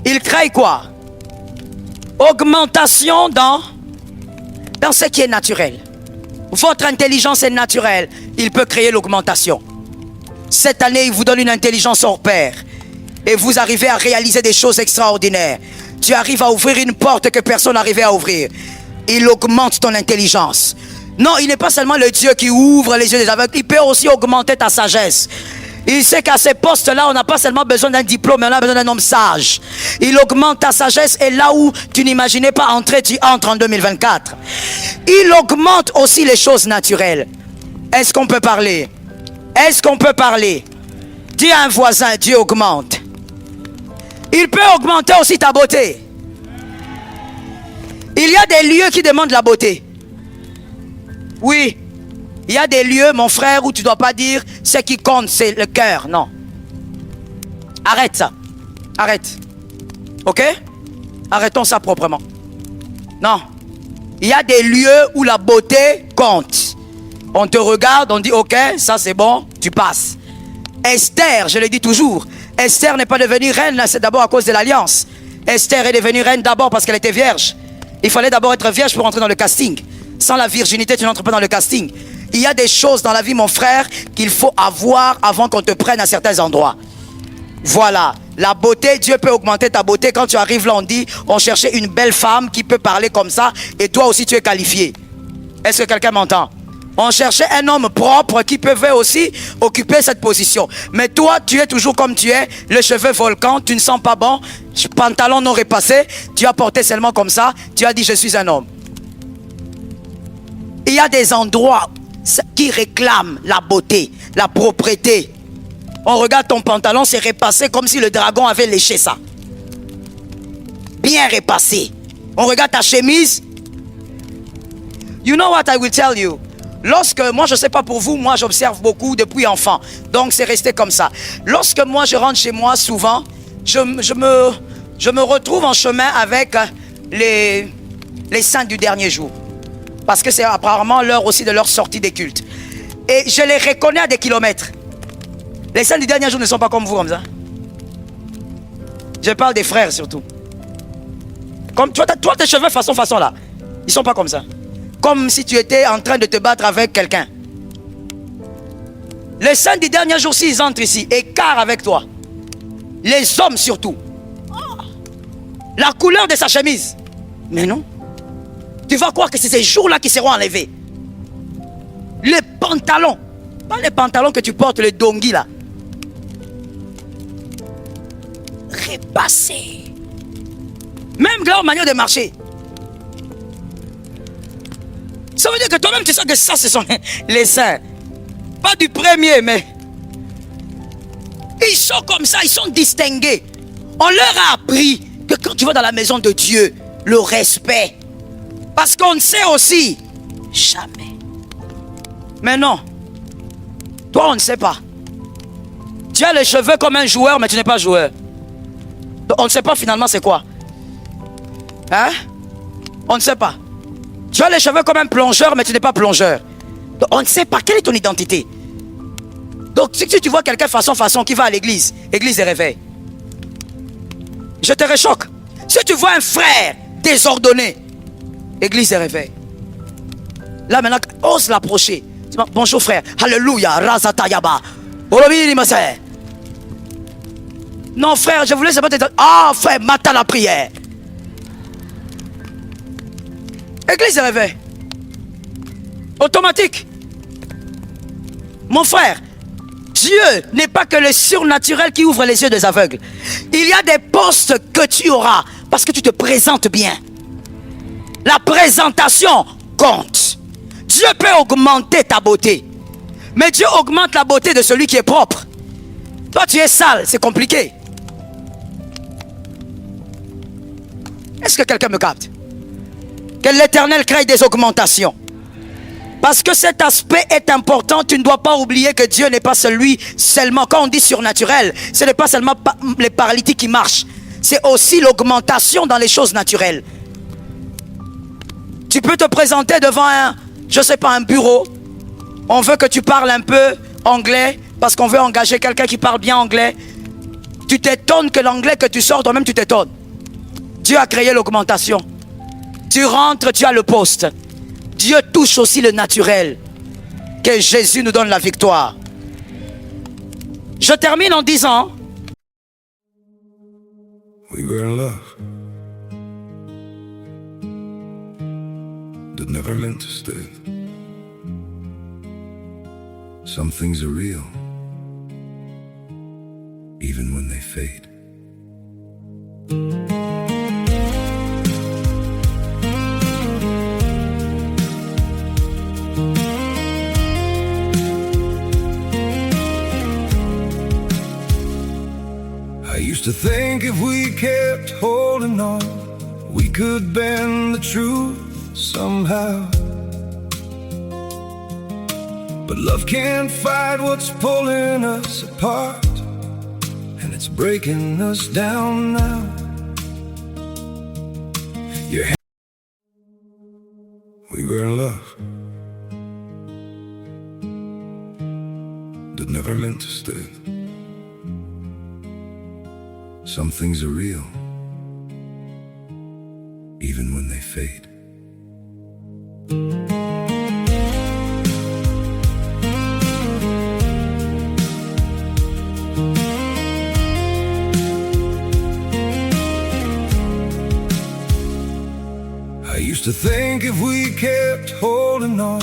Il crée quoi? Augmentation dans ce qui est naturel. Votre intelligence est naturelle. Il peut créer l'augmentation. Cette année, il vous donne une intelligence hors pair. Et vous arrivez à réaliser des choses extraordinaires. Tu arrives à ouvrir une porte que personne n'arrivait à ouvrir. Il augmente ton intelligence. Non, il n'est pas seulement le Dieu qui ouvre les yeux des aveugles. Il peut aussi augmenter ta sagesse. Il sait qu'à ces postes-là, on n'a pas seulement besoin d'un diplôme, mais on a besoin d'un homme sage. Il augmente ta sagesse et là où tu n'imaginais pas entrer, tu entres en 2024. Il augmente aussi les choses naturelles. Est-ce qu'on peut parler? Est-ce qu'on peut parler? Dis à un voisin, Dieu augmente. Il peut augmenter aussi ta beauté. Il y a des lieux qui demandent la beauté. Oui. Il y a des lieux, mon frère, où tu ne dois pas dire ce qui compte, c'est le cœur. Non. Arrête ça. Arrête. Ok? Arrêtons ça proprement. Non. Il y a des lieux où la beauté compte. On te regarde, on dit ok, ça c'est bon, tu passes. Esther, je le dis toujours, Esther n'est pas devenue reine, c'est d'abord à cause de l'alliance. Esther est devenue reine d'abord parce qu'elle était vierge. Il fallait d'abord être vierge pour entrer dans le casting. Sans la virginité, tu n'entres pas dans le casting. Il y a des choses dans la vie, mon frère, qu'il faut avoir avant qu'on te prenne à certains endroits. Voilà. La beauté, Dieu peut augmenter ta beauté. Quand tu arrives là, on dit, on cherchait une belle femme qui peut parler comme ça, et toi aussi tu es qualifié. Est-ce que quelqu'un m'entend? On cherchait un homme propre qui pouvait aussi occuper cette position. Mais toi, tu es toujours comme tu es, les cheveux volcans, tu ne sens pas bon, pantalon non repassé, tu as porté seulement comme ça, tu as dit je suis un homme. Il y a des endroits qui réclament la beauté, la propreté. On regarde ton pantalon, c'est repassé comme si le dragon avait léché ça. Bien repassé. On regarde ta chemise. You know what I will tell you? Lorsque, moi je ne sais pas pour vous, moi j'observe beaucoup depuis enfant. Donc c'est resté comme ça. Lorsque moi je rentre chez moi, souvent, je me retrouve en chemin avec les saints du dernier jour. Parce que c'est apparemment l'heure aussi de leur sortie des cultes. Et je les reconnais à des kilomètres. Les saints du dernier jour ne sont pas comme vous comme ça. Je parle des frères surtout. Comme toi tes cheveux façon là. Ils ne sont pas comme ça. Comme si tu étais en train de te battre avec quelqu'un. Les saints du dernier jour, s'ils entrent ici, écart avec toi. Les hommes surtout. La couleur de sa chemise. Mais non. Tu vas croire que c'est ces jours-là qui seront enlevés. Les pantalons. Pas les pantalons que tu portes, les dongis là. Repassés. Même leur manière de marcher. Ça veut dire que toi-même tu sais que ça, ce sont les saints. Pas du premier, mais ils sont comme ça, ils sont distingués. On leur a appris que quand tu vas dans la maison de Dieu, le respect. Parce qu'on ne sait aussi jamais. Mais non. Toi, on ne sait pas. Tu as les cheveux comme un joueur, mais tu n'es pas joueur. On ne sait pas finalement c'est quoi. Hein? On ne sait pas. Tu as les cheveux comme un plongeur, mais tu n'es pas plongeur. Donc, on ne sait pas quelle est ton identité. Donc si tu vois quelqu'un façon qui va à l'église, église de réveil, je te réchoque. Si tu vois un frère désordonné, église de réveil, là maintenant, ose l'approcher. Bonjour frère, alléluia, razatayaba. Non frère, je voulais savoir. Ah frère, matin la prière. Église de réveil. Automatique. Mon frère, Dieu n'est pas que le surnaturel qui ouvre les yeux des aveugles. Il y a des postes que tu auras parce que tu te présentes bien. La présentation compte. Dieu peut augmenter ta beauté. Mais Dieu augmente la beauté de celui qui est propre. Toi tu es sale, c'est compliqué. Est-ce que quelqu'un me capte? Que l'Éternel crée des augmentations. Parce que cet aspect est important, tu ne dois pas oublier que Dieu n'est pas celui seulement, quand on dit surnaturel, ce n'est pas seulement les paralytiques qui marchent, c'est aussi l'augmentation dans les choses naturelles. Tu peux te présenter devant un bureau, on veut que tu parles un peu anglais, parce qu'on veut engager quelqu'un qui parle bien anglais. Tu t'étonnes que l'anglais que tu sors, toi-même tu t'étonnes. Dieu a créé l'augmentation. Tu rentres, tu as le poste. Dieu touche aussi le naturel. Que Jésus nous donne la victoire. Je termine en disant, we were in love that never meant to stay. Some things are real, even when they fade. I used to think if we kept holding on, we could bend the truth somehow. But love can't fight what's pulling us apart, and it's breaking us down now. We were in love that never meant to stay. Some things are real, even when they fade. I used to think if we kept holding on,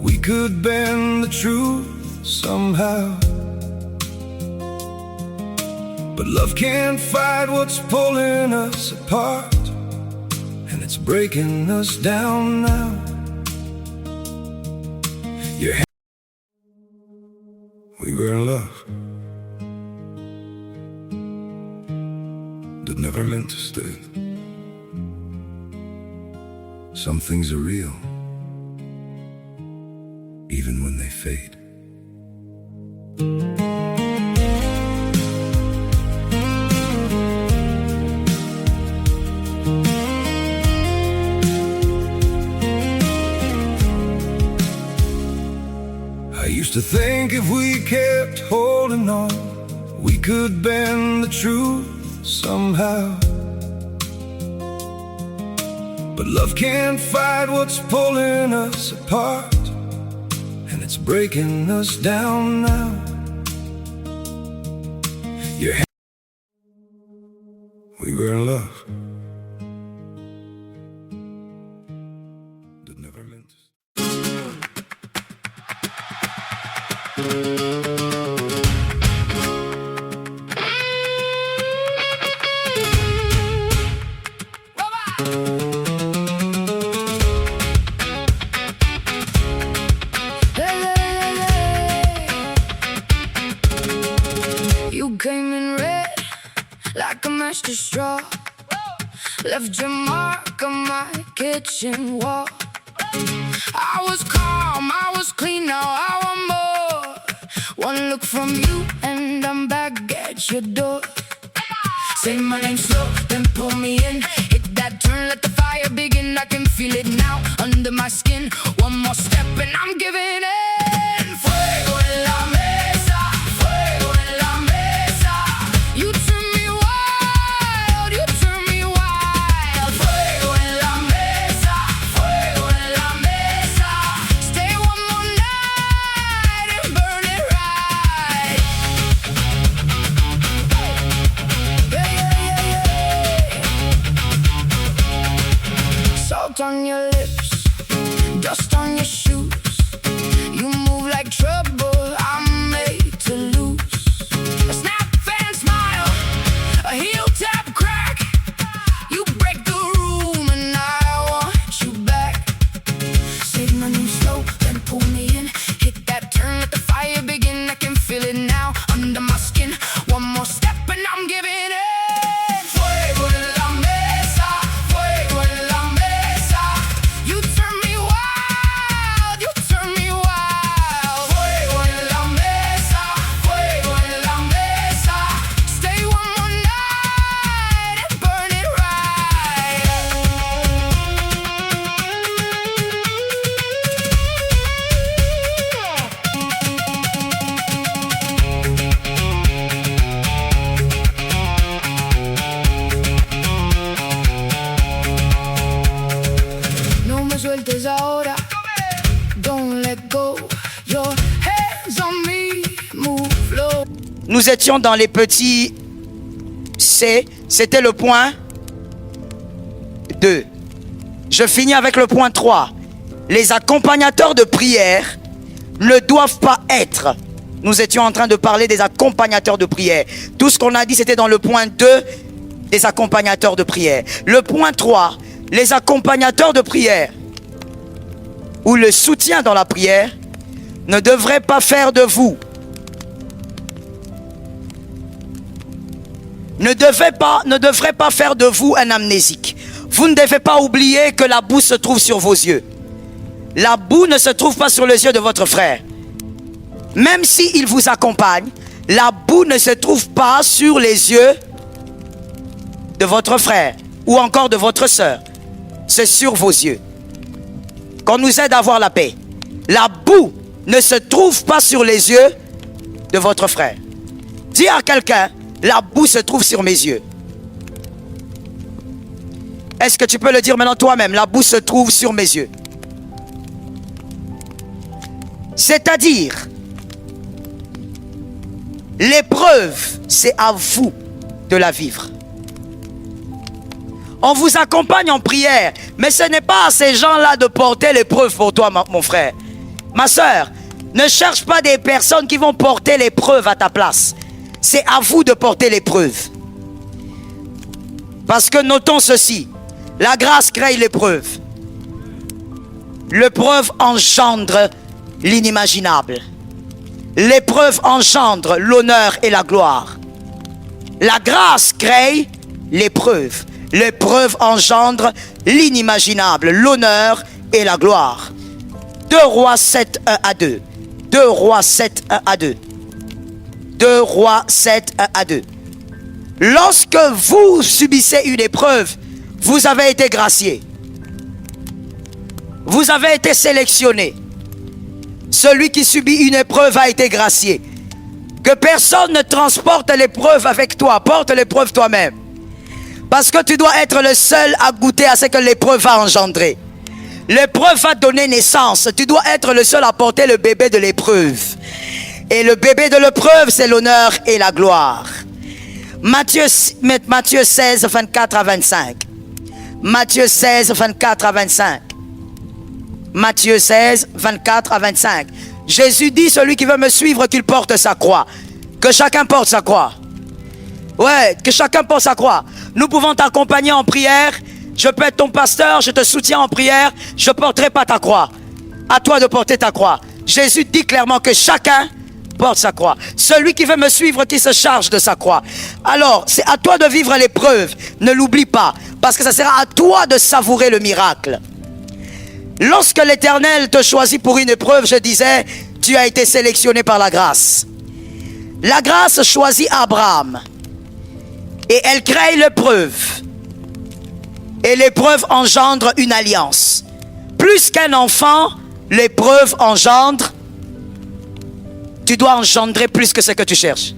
we could bend the truth somehow. But love can't fight what's pulling us apart, and it's breaking us down now. We were in love that never meant to stay. Some things are real, even when they fade. I used to think if we kept holding on, we could bend the truth somehow. But love can't fight what's pulling us apart, and it's breaking us down now. We were in love that never meant to. You came in red like a match to straw, left your mark on my kitchen wall. I was calm, I was clean, now I want more. One look from you and I'm back at your door. Say my name slow, then pull me in. Hit that turn, let the fire begin. I can feel it now under my skin. One more step and I'm giving in. Fuego en la mesa, fuego en la mesa. You turn me wild, you turn me wild. Fuego en la mesa, fuego en la mesa. Stay one more night and burn it right. Salt on your lips, dust on your shoes. You move like trouble, I'm made to lose. A snap and smile, a heel tap crack. You break the room and I want you back. Say my name slow, then pull me in. Hit that turn, let the fire begin. I can feel it now under my skin. One more step and I'm giving in. Fuego en la mesa, fuego en la mesa. You turn me wild, you turn me wild. Fuego en la mesa, fuego en la mesa. Stay one more night and burn it right. No me sueltes ahora, don't let go. Your hands on me, move low. Nous étions dans les petits C, c'était le point 2. Je finis avec le point 3. Les accompagnateurs de prière ne doivent pas être nous étions en train de parler des accompagnateurs de prière. Tout ce qu'on a dit, c'était dans le point 2, des accompagnateurs de prière. Le point 3, les accompagnateurs de prière, ou le soutien dans la prière, ne devrait pas faire de vous, ne devrait pas faire de vous un amnésique. Vous ne devez pas oublier que la boue se trouve sur vos yeux. La boue ne se trouve pas sur les yeux de votre frère. Même s'il vous accompagne, la boue ne se trouve pas sur les yeux de votre frère ou encore de votre sœur. C'est sur vos yeux qu'on nous aide à avoir la paix. La boue ne se trouve pas sur les yeux de votre frère. Dis à quelqu'un, la boue se trouve sur mes yeux. Est-ce que tu peux le dire maintenant toi-même? La boue se trouve sur mes yeux. C'est-à-dire, l'épreuve, c'est à vous de la vivre. On vous accompagne en prière, mais ce n'est pas à ces gens-là de porter l'épreuve pour toi, mon frère. Ma soeur, ne cherche pas des personnes qui vont porter l'épreuve à ta place. C'est à vous de porter l'épreuve. Parce que notons ceci, la grâce crée l'épreuve. L'épreuve engendre l'inimaginable. L'épreuve engendre l'honneur et la gloire. La grâce crée l'épreuve. L'épreuve engendre l'inimaginable, l'honneur et la gloire. 2 Rois 7, 1 à 2. 2 Rois 7, 1 à 2. 2 Rois 7, 1 à 2. Lorsque vous subissez une épreuve, vous avez été gracié. Vous avez été sélectionné. Celui qui subit une épreuve a été gracié. Que personne ne transporte l'épreuve avec toi. Porte l'épreuve toi-même. Parce que tu dois être le seul à goûter à ce que l'épreuve va engendrer. L'épreuve va donner naissance. Tu dois être le seul à porter le bébé de l'épreuve. Et le bébé de l'épreuve, c'est l'honneur et la gloire. Matthieu 16, 24 à 25. Matthieu 16, 24 à 25. Matthieu 16, 24 à 25. Jésus dit, celui qui veut me suivre, qu'il porte sa croix. Que chacun porte sa croix. Ouais, que chacun porte sa croix. Nous pouvons t'accompagner en prière. Je peux être ton pasteur, je te soutiens en prière. Je ne porterai pas ta croix. À toi de porter ta croix. Jésus dit clairement que chacun porte sa croix. Celui qui veut me suivre, qui se charge de sa croix. Alors, c'est à toi de vivre l'épreuve. Ne l'oublie pas. Parce que ça sera à toi de savourer le miracle. Lorsque l'Éternel te choisit pour une épreuve, je disais, tu as été sélectionné par la grâce. La grâce choisit Abraham. Et elle crée l'épreuve. Et l'épreuve engendre une alliance. Plus qu'un enfant, l'épreuve engendre. Tu dois engendrer plus que ce que tu cherches.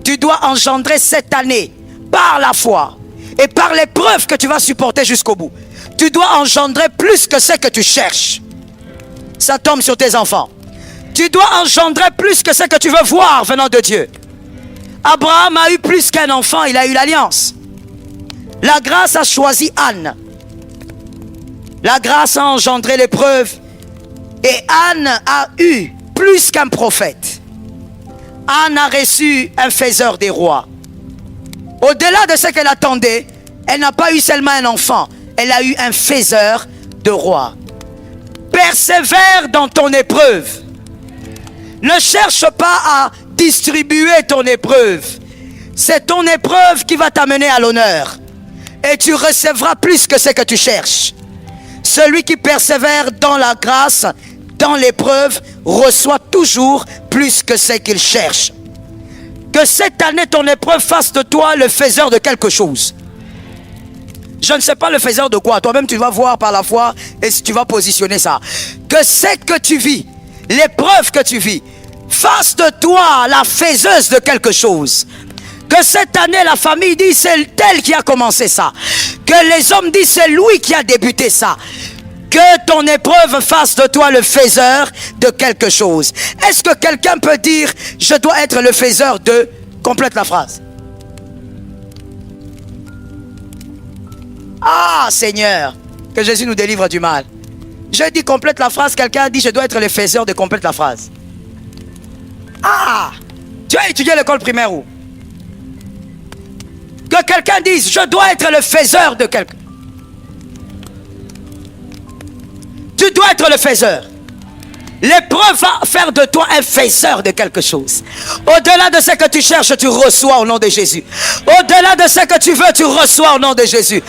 Tu dois engendrer cette année par la foi et par l'épreuve que tu vas supporter jusqu'au bout. Tu dois engendrer plus que ce que tu cherches. Ça tombe sur tes enfants. Tu dois engendrer plus que ce que tu veux voir venant de Dieu. Abraham a eu plus qu'un enfant, il a eu l'alliance. La grâce a choisi Anne. La grâce a engendré l'épreuve. Et Anne a eu plus qu'un prophète. Anne a reçu un faiseur des rois. Au-delà de ce qu'elle attendait, elle n'a pas eu seulement un enfant. Elle a eu un faiseur de rois. Persévère dans ton épreuve. Ne cherche pas à distribuer ton épreuve. C'est ton épreuve qui va t'amener à l'honneur. Et tu recevras plus que ce que tu cherches. Celui qui persévère dans la grâce, dans l'épreuve, reçoit toujours plus que ce qu'il cherche. Que cette année, ton épreuve fasse de toi le faiseur de quelque chose. Je ne sais pas le faiseur de quoi. Toi-même, tu vas voir par la foi et tu vas positionner ça. Que ce que tu vis, l'épreuve que tu vis, fasse de toi la faiseuse de quelque chose. Que cette année, la famille dit, c'est elle qui a commencé ça. Que les hommes disent, c'est lui qui a débuté ça. Que ton épreuve fasse de toi le faiseur de quelque chose. Est-ce que quelqu'un peut dire, je dois être le faiseur de... Complète la phrase. Ah, Seigneur, que Jésus nous délivre du mal. Je dis complète la phrase, quelqu'un dit, je dois être le faiseur de complète la phrase. Ah! Tu as étudié l'école primaire où? Que quelqu'un dise, je dois être le faiseur de quelqu'un. Tu dois être le faiseur. L'épreuve va faire de toi un faiseur de quelque chose. Au-delà de ce que tu cherches, tu reçois au nom de Jésus. Au-delà de ce que tu veux, tu reçois au nom de Jésus.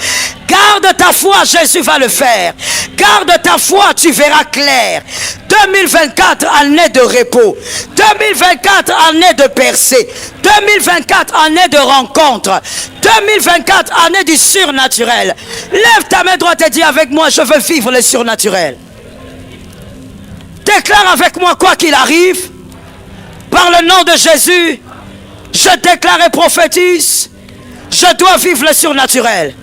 Garde ta foi, Jésus va le faire. Garde ta foi, tu verras clair. 2024, année de repos. 2024, année de percée. 2024, année de rencontre. 2024, année du surnaturel. Lève ta main droite et dis avec moi, je veux vivre le surnaturel. Déclare avec moi, quoi qu'il arrive, par le nom de Jésus, je déclare et prophétise, je dois vivre le surnaturel.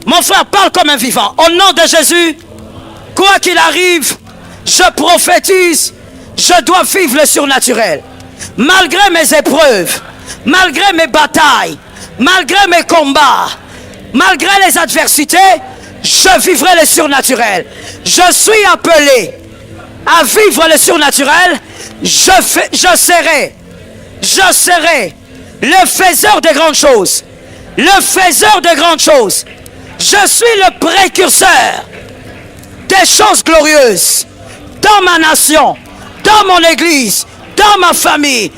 Mon frère, parle comme un vivant. Au nom de Jésus, quoi qu'il arrive, je prophétise, je dois vivre le surnaturel. Malgré mes épreuves, malgré mes batailles, malgré mes combats, malgré les adversités, je vivrai le surnaturel. Je suis appelé à vivre le surnaturel. Je serai le faiseur de grandes choses. Le faiseur de grandes choses. Je suis le précurseur des choses glorieuses dans ma nation, dans mon église, dans ma famille.